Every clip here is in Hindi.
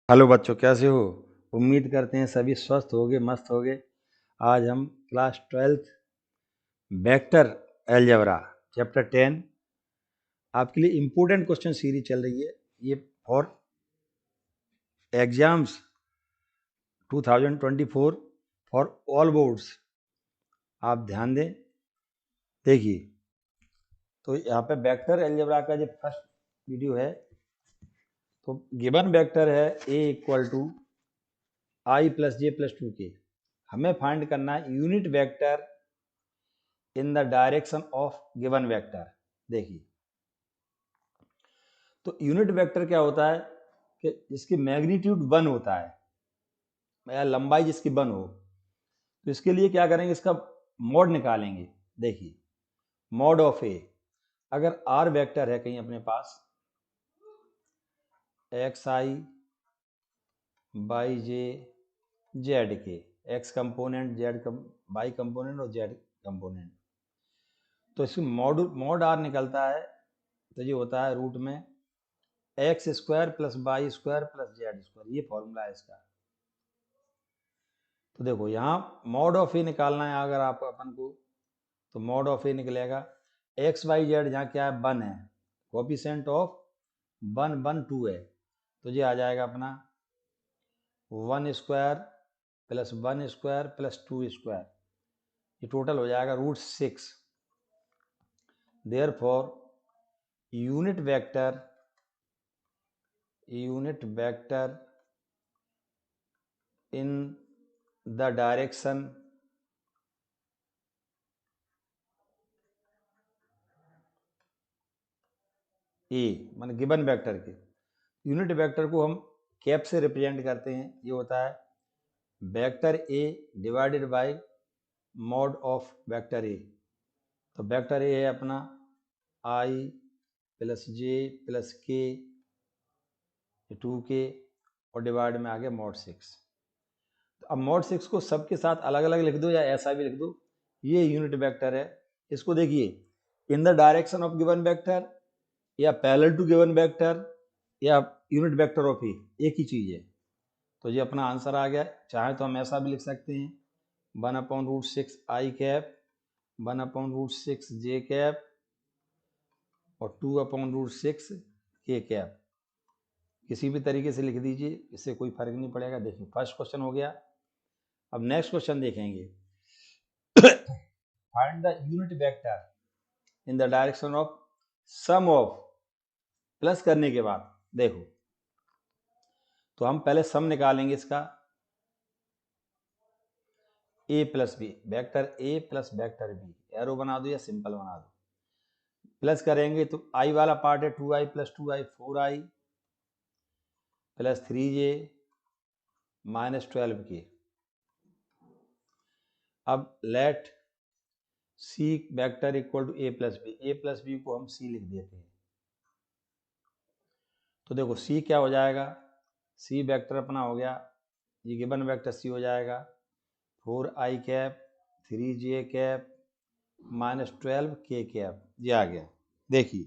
हेलो बच्चों, कैसे हो? उम्मीद करते हैं सभी स्वस्थ होगे, मस्त होगे। आज हम class 12th vector algebra chapter 10 आपके लिए इम्पोर्टेंट क्वेश्चन सीरीज चल रही है। ये for exams 2024 for all boards. आप ध्यान दें, देखिए। तो यहाँ पे वेक्टर अलजेब्रा का जो फर्स्ट वीडियो है, तो गिवन वेक्टर है a equal to i plus j plus 2k। हमें फाइंड करना है unit vector in the direction of given vector. देखिए, तो यूनिट वेक्टर क्या होता है कि जिसकी मैग्नीट्यूड 1 होता है या लंबाई जिसकी 1 हो। तो इसके लिए क्या करेंगे, इसका मॉड निकालेंगे। देखिए, मॉड ऑफ ए, अगर आर वेक्टर है कहीं अपने पास, X I by J Z के, X component Z by component और जेड कंपोनेंट, तो इसकी मॉड आर निकलता है। तो ये होता है रूट में x square plus y square plus z square, ये फॉर्मूला है इसका। तो देखो, यहाँ मॉड ऑफ ए निकालना है अगर आप अपन को, तो मॉड ऑफ ए निकलेगा एक्स वाई जेड, जहाँ क्या है 1 है, कोफिशिएंट ऑफ 1 1 2 है, तो ये आ जाएगा अपना 1 square plus 1 square plus 2 square, ये टोटल हो जाएगा √6। Therefore unit vector in the direction A, मान गिवन वेक्टर के यूनिट वेक्टर को हम कैप से रिप्रेजेंट करते हैं। ये होता है vector A divided by mod of vector A. तो वेक्टर ए है अपना आई प्लस जे प्लस के 2k और डिवाइड में आ गया मॉड 6। तो अब मॉड 6 को सबके साथ अलग अलग लिख दो या ऐसा भी लिख दो, ये यूनिट वेक्टर है। इसको देखिए, इन the direction of given vector या पैरेलल टू गिवन वेक्टर या यूनिट वेक्टर ऑफ ए, एक ही चीज है। तो ये अपना आंसर आ गया। चाहे तो हम ऐसा भी लिख सकते हैं 1/√6 आई कैप 1/√6 जे कैप और 2/√6 के कैप, किसी भी तरीके से लिख दीजिए, इससे कोई फर्क नहीं पड़ेगा। देखिए, फर्स्ट क्वेश्चन हो गया। अब नेक्स्ट क्वेश्चन देखेंगे। Find the unit vector in the direction of sum of, plus करने के बाद देखो, तो हम पहले सम निकालेंगे इसका, A plus B, vector A plus vector B, arrow बना दो या सिंपल बना दो। प्लस करेंगे तो आई वाला पार्ट है 2i plus 2i 4i plus 3j minus 12k। अब let c vector equal to a plus b को हम सी लिख देते हैं। तो देखो सी क्या हो जाएगा, सी वेक्टर अपना हो गया, ये गिवन वेक्टर सी हो जाएगा 4i cap 3j cap minus 12k cap, ये आ गया। देखिए,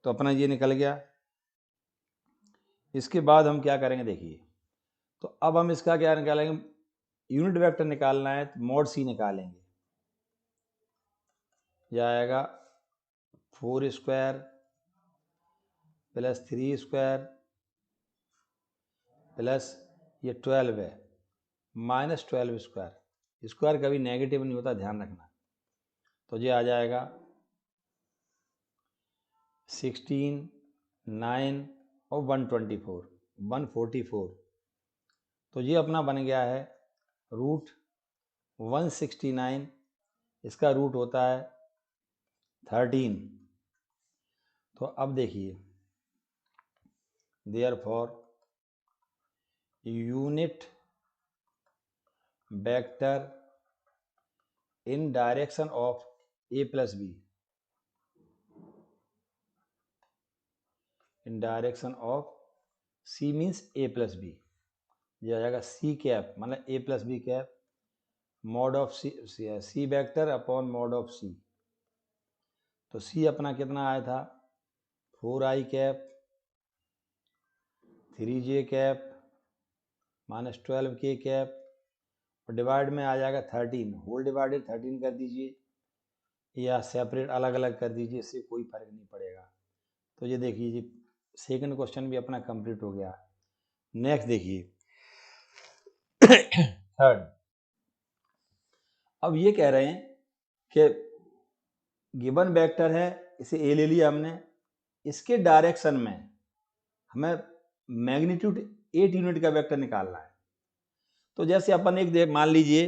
तो अपना ये निकल गया। इसके बाद हम क्या करेंगे, देखिए, तो अब हम इसका क्या निकालेंगे, यूनिट वेक्टर निकालना है तो मॉड सी निकालेंगे। यह आएगा 4 स्क्वायर प्लस 3 स्क्वायर प्लस ये 12 है माइनस 12 स्क्वायर। स्क्वायर कभी नेगेटिव नहीं होता, ध्यान रखना। तो ये आ जाएगा 16 9 और 144। तो ये अपना बन गया है √169, इसका रूट होता है 13। तो अब देखिए, therefore unit vector in direction of A plus B, in direction of C means A plus B, यह आ जाएगा सी कैप मतलब A plus B cap mod of C vector upon mod of C. तो सी अपना कितना आया था 4i cap 3j cap minus 12k cap और डिवाइड में आ जाएगा 13, होल डिवाइडेड 13 कर दीजिए या सेपरेट अलग अलग कर दीजिए, इससे कोई फर्क नहीं पड़ेगा। तो ये देखिए जी सेकंड क्वेश्चन भी अपना कंप्लीट हो गया। नेक्स्ट देखिए थर्ड। अब ये कह रहे हैं कि गिवन वेक्टर है, इसे ए ले लिया हमने, इसके डायरेक्शन में हमें मैग्नीट्यूड 8 यूनिट का वेक्टर निकालना है। तो जैसे अपन एक देख मान लीजिए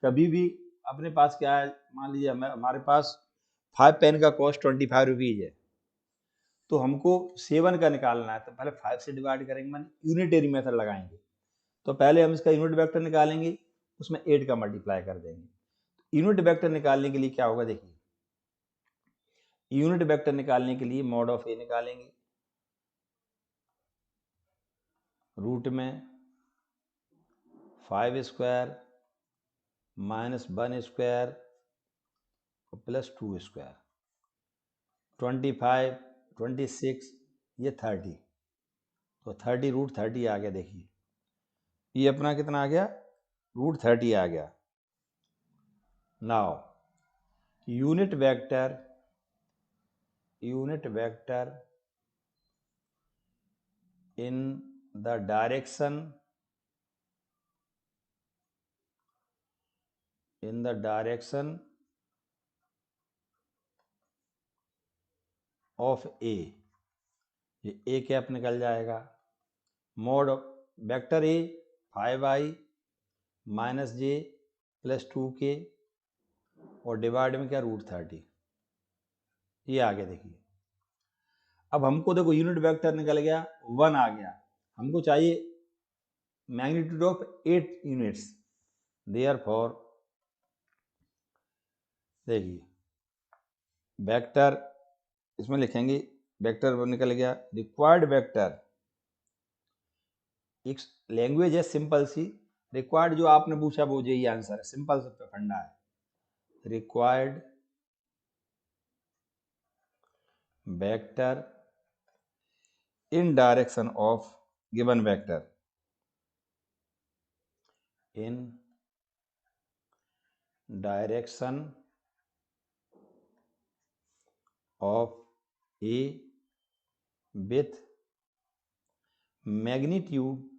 कभी भी अपने पास क्या है, मान लीजिए हमारे पास 5 पेन का कॉस्ट 25 रुपीज है, तो हमको 7 का निकालना है, तो पहले 5 से डिवाइड करेंगे, मान यूनिटरी मेथड लगाएंगे। तो पहले हम इसका यूनिट वेक्टर निकालेंगे, उसमें 8 का मल्टीप्लाई कर देंगे। यूनिट वेक्टर निकालने के लिए क्या होगा, देखिए यूनिट वेक्टर निकालने के लिए मॉड ऑफ ए निकालेंगे, रूट में 5 square minus 1 square plus 2 square, 25 26 ये 30, तो 30 रूट 30 आ गया। देखिए ये अपना कितना आ गया, रूट 30 आ गया। Now unit vector in the direction of A, ये A कैप निकल जाएगा, mod vector A 5i minus J plus 2k और डिवाइड में क्या रूट 30, ये आ गया। देखिए अब हमको देखो यूनिट वेक्टर निकल गया 1 आ गया, हमको चाहिए मैग्नीट्यूड ऑफ 8 यूनिट्स। देयरफॉर देखिए वेक्टर इसमें लिखेंगे, वेक्टर निकल गया, रिक्वायर्ड वेक्टर, एक लैंग्वेज है सिंपल सी, रिक्वायर्ड जो आपने पूछा वो यही आंसर है, सिंपल सा फंडा है। Required vector in direction of given vector, in direction of A with magnitude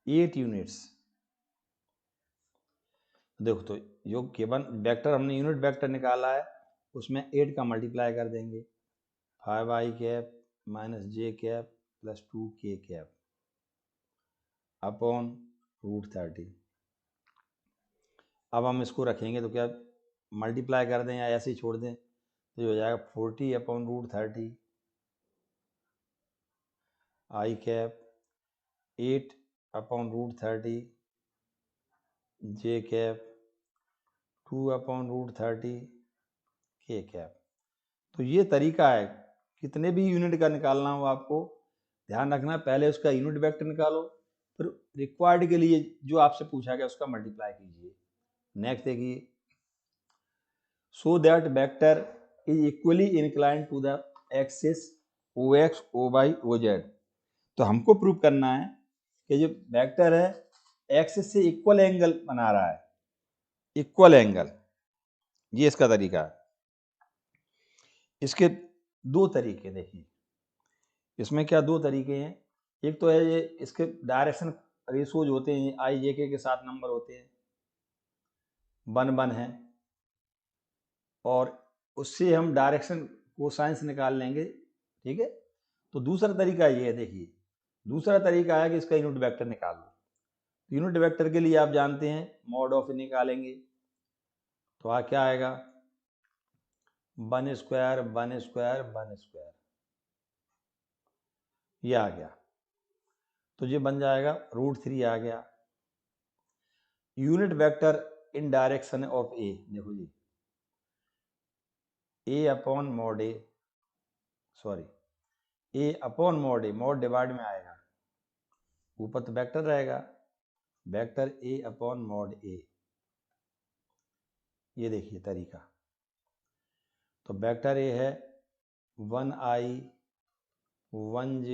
8 units. देखो तो जो गिवन वेक्टर हमने यूनिट वेक्टर निकाला है उसमें 8 का मल्टीप्लाई कर देंगे, 5i cap minus J cap plus 2k cap upon root 30। अब हम इसको रखेंगे तो क्या मल्टीप्लाई कर दें या ऐसे ही छोड़ दें, तो ये हो जाएगा 40 अपॉन रूट 30 आई कैप 8 अपॉन रूट 30 जे कैप 2 अपॉन रूट 30 के कैप। तो ये तरीका है, कितने भी यूनिट का निकालना हो आपको ध्यान रखना, पहले उसका यूनिट वेक्टर निकालो, फिर रिक्वायर्ड के लिए जो आपसे पूछा गया उसका मल्टीप्लाई कीजिए। नेक्स्ट देखिए, so that vector is equally incline to the axis o x o y o z. तो हमको प्रूव करना है कि जो वेक्टर है एक्सिस से इक्वल एंगल बना रहा है, इक्वल एंगल, ये इसका तरीका है। इसके दो तरीके देखिए, इसमें क्या दो तरीके हैं, एक तो है ये इसके डायरेक्शन रेशोज होते हैं, आई जे के साथ नंबर होते हैं, 1 1 है, और उससे हम डायरेक्शन कोसाइंस निकाल लेंगे, ठीक है। तो दूसरा तरीका ये है, देखिए दूसरा तरीका है कि इसका यूनिट वेक्टर निकाल लो। यूनिट वेक्टर के लिए आप जानते हैं मॉड ऑफ निकालेंगे, तो क्या आएगा 1 स्क्वायर 1 स्क्वायर 1 स्क्वायर, ये आ गया, तो ये बन जाएगा रूट 3 आ गया। Unit vector in direction of A, देखो जी A upon mod A, sorry A upon mod A, mod divide में आएगा, ऊपर तो वेक्टर रहेगा, vector A upon mod A, ये देखिए तरीका। तो वेक्टर ए है 1i 1j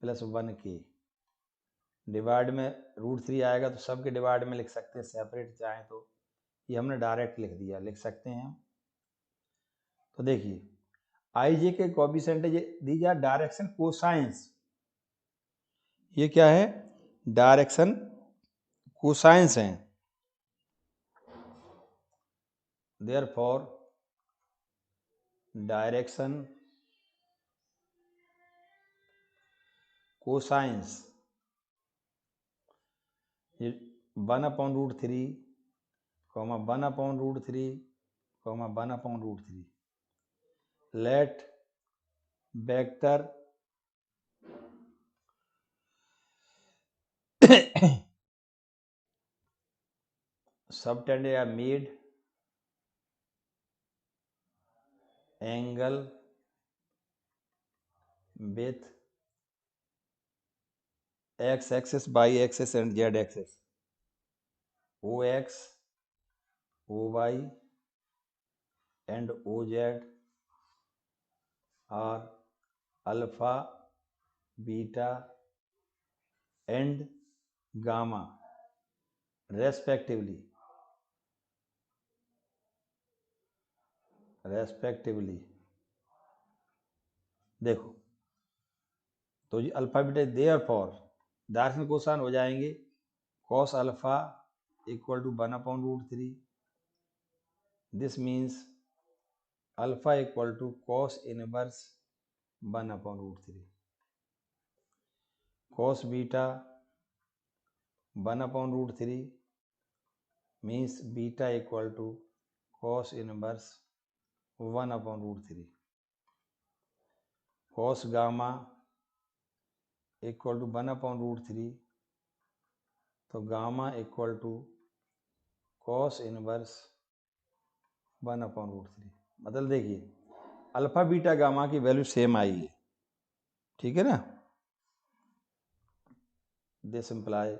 plus 1k divide में √3 आएगा तो सबके डिवाइड में लिख सकते हैं, सेपरेट चाहें तो। ये हमने डायरेक्ट लिख दिया, लिख सकते हैं हम। तो देखिए आई जे के coefficient these are direction cosines. ये क्या है? डायरेक्शन कोसाइंस हैं। Therefore direction cosines 1/√3, 1/√3, 1/√3। Let vector subtended are made angle with x axis, y axis and z axis. OX, OY and OZ are alpha, beta and gamma respectively. देखो तो जी alpha beta therefore direction cosine हो जाएंगे cos alpha equal to 1/√3। This means alpha equal to cos inverse 1/√3। cos beta 1/√3 means beta equal to cos inverse 1/√3। cos gamma equal to 1/√3 तो gamma equal to cos inverse 1/√3। मतलब देखिए अल्फा बीटा गामा की वैल्यू सेम आई है, ठीक है ना। This imply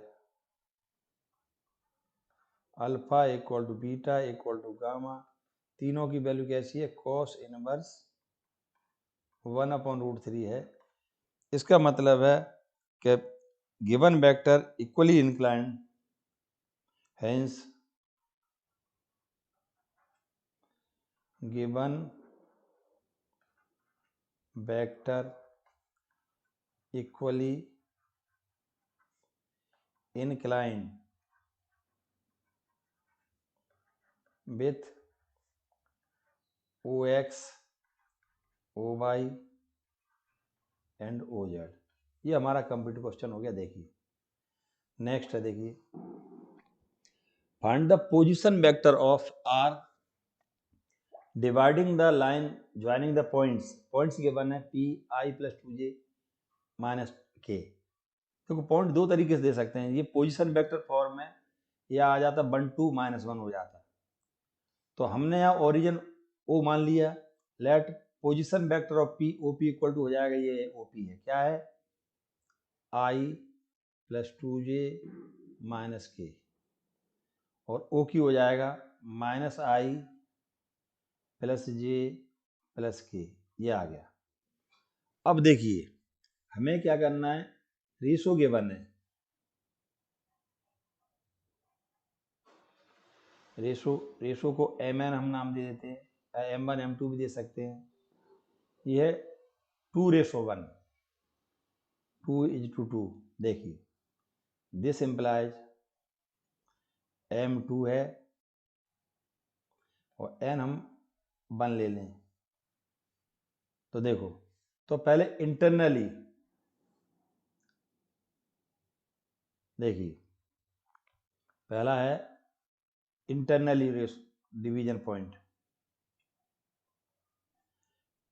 alpha equal to beta equal to gamma, तीनों की वैल्यू कैसी है? cos इनवर्स 1/√3 है। इसका मतलब है कि given vector equally inclined, hence given vector equally inclined with OX, OY and OZ। ये हमारा कंप्लीट क्वेश्चन हो गया। देखिए नेक्स्ट है, देखिए find the position vector of r dividing the line joining the points. Points given है P I + 2J - K। देखो पॉइंट दो तरीके से दे सकते हैं, ये पोजीशन वेक्टर फॉर्म में या आ जाता 1 2 -1 हो जाता। तो हमने यहाँ ओरिजिन O मान लिया। Let position vector of P OP equal to हो जाएगा, ये OP है, क्या है? I + 2J - K और OQ हो जाएगा -I + J + K। ये आ गया। अब देखिए हमें क्या करना है, रेशो गिवन है, रेशो को Mn हम नाम दे देते हैं, M1 M2 भी दे सकते हैं। ये है 2:1, 2:2। देखिए दिस इम्प्लाइज M2 है और N हम 1 ले लें। तो देखो तो पहले इंटरनली देखिए, पहला है इंटरनली डिवीजन पॉइंट,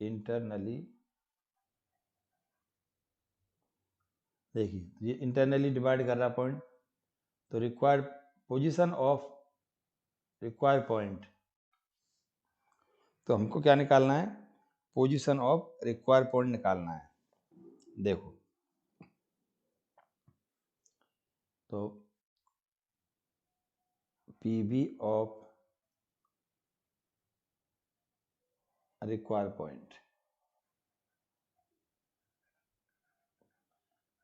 इंटरनली देखिए ये इंटरनली डिवाइड कर रहा पॉइंट। तो required position of required point, तो हमको क्या निकालना है? पोजीशन ऑफ रिक्वायर्ड पॉइंट निकालना है। देखो तो PB ऑफ रिक्वायर्ड पॉइंट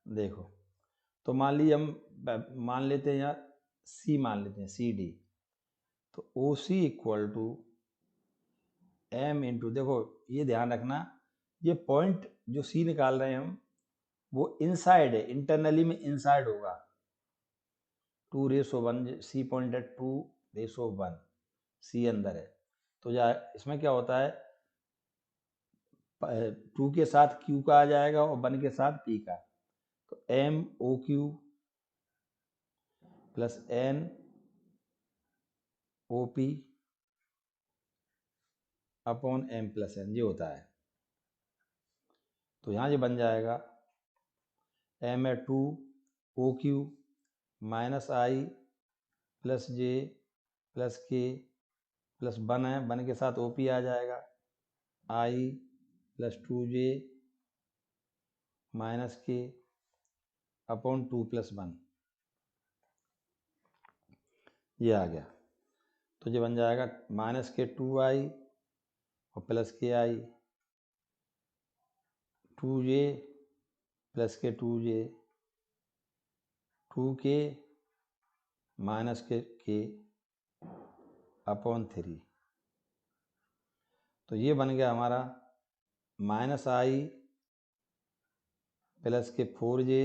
देखो, तो मान लीजिए हम मान लेते हैं यहाँ सी, मान लेते हैं सी डी, तो ओ सी इक्वल टू एम इंटू, देखो ये ध्यान रखना, ये पॉइंट जो सी निकाल रहे हैं हम वो इनसाइड है, इंटरनली में इनसाइड होगा, 2:1, सी पॉइंट है 2:1, सी अंदर है, तो या इसमें क्या होता है 2 के साथ Q का आ जाएगा और 1 के साथ P का, तो m o q plus n o p upon m plus n, ये होता है। तो यहाँ ये बन जाएगा एम है 2 ओ क्यू माइनस आई प्लस जे प्लस के प्लस 1 है, 1 के साथ ओ पी आ जाएगा, आई प्लस 2J माइनस के अपॉन 2+1, ये आ गया। तो ये बन जाएगा माइनस के 2i और प्लस के आई, 2J प्लस के 2J, 2K माइनस के अपॉन 3। तो ये बन गया हमारा माइनस आई प्लस के 4J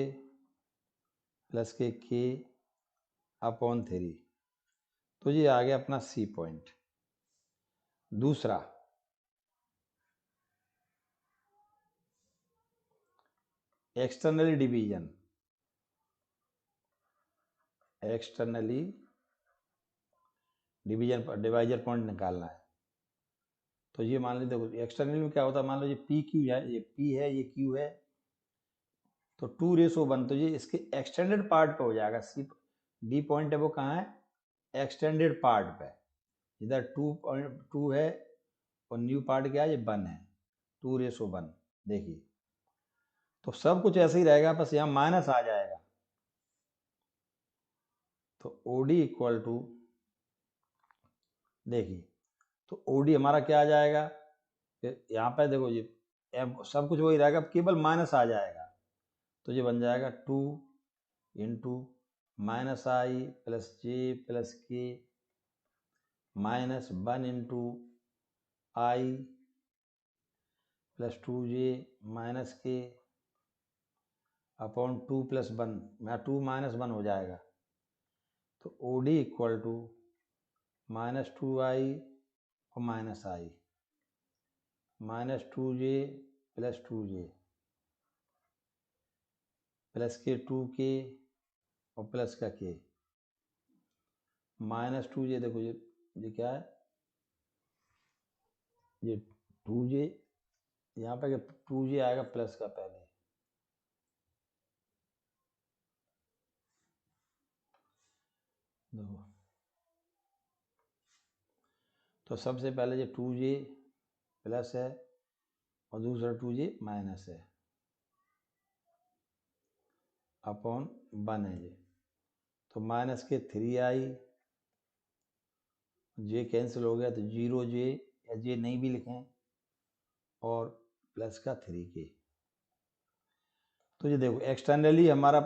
प्लस के अपॉन 3। तो ये आ गया अपना सी पॉइंट। दूसरा, externally division, externally divisor point निकालना है। तो ये मान लीजिए, देखो एक्सटर्नली में क्या होता है, मान लो ये पी क्यू है, ये पी है, ये क्यू है, तो 2:1, तो ये इसके एक्सटेंडेड पार्ट पे हो जाएगा। सी डी पॉइंट है वो कहाँ है, एक्सटेंडेड पार्ट पे, इधर 2 है और न्यू पार्ट क्या है, ये 1 है, 2:1। देखिए तो सब कुछ ऐसे ही रहेगा, बस यहाँ माइनस आ जाएगा। तो OD इक्वल टू, देखिए तो OD हमारा क्या आ जाएगा, यहाँ पे देखो ये सब कुछ वही रहेगा, केवल माइनस आ जाएगा। तो ये बन जाएगा 2 इंटू माइनस आई प्लस जे प्लस के माइनस 1 इंटू आई प्लस 2J माइनस के अपॉन 2+1, यहाँ 2 - 1 हो जाएगा। तो OD इक्वल टू -2i और माइनस आई -2J प्लस 2J प्लस के 2K और प्लस का K -2J, देखो ये क्या है, ये 2J, यहाँ पे 2J आएगा प्लस का पहले, देखो तो सबसे पहले ये 2J प्लस है और दूसरा 2J माइनस है अपॉन 1 है ये, तो माइनस के 3i, जे कैंसिल हो गया तो 0J या जे नहीं भी लिखें, और प्लस का 3K। तो ये देखो एक्सटर्नली हमारा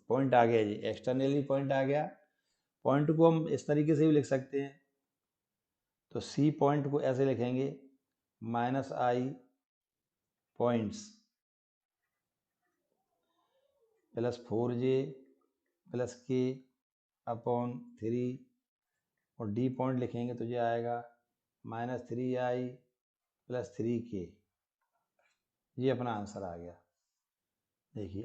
पॉइंट आ गया जी, एक्सटर्नली पॉइंट आ गया। पॉइंट को हम इस तरीके से भी लिख सकते हैं, तो सी पॉइंट को ऐसे लिखेंगे -i points plus 4J plus के अपॉन 3, और डी पॉइंट लिखेंगे तो ये आएगा -3i प्लस 3K। ये अपना आंसर आ गया। देखिए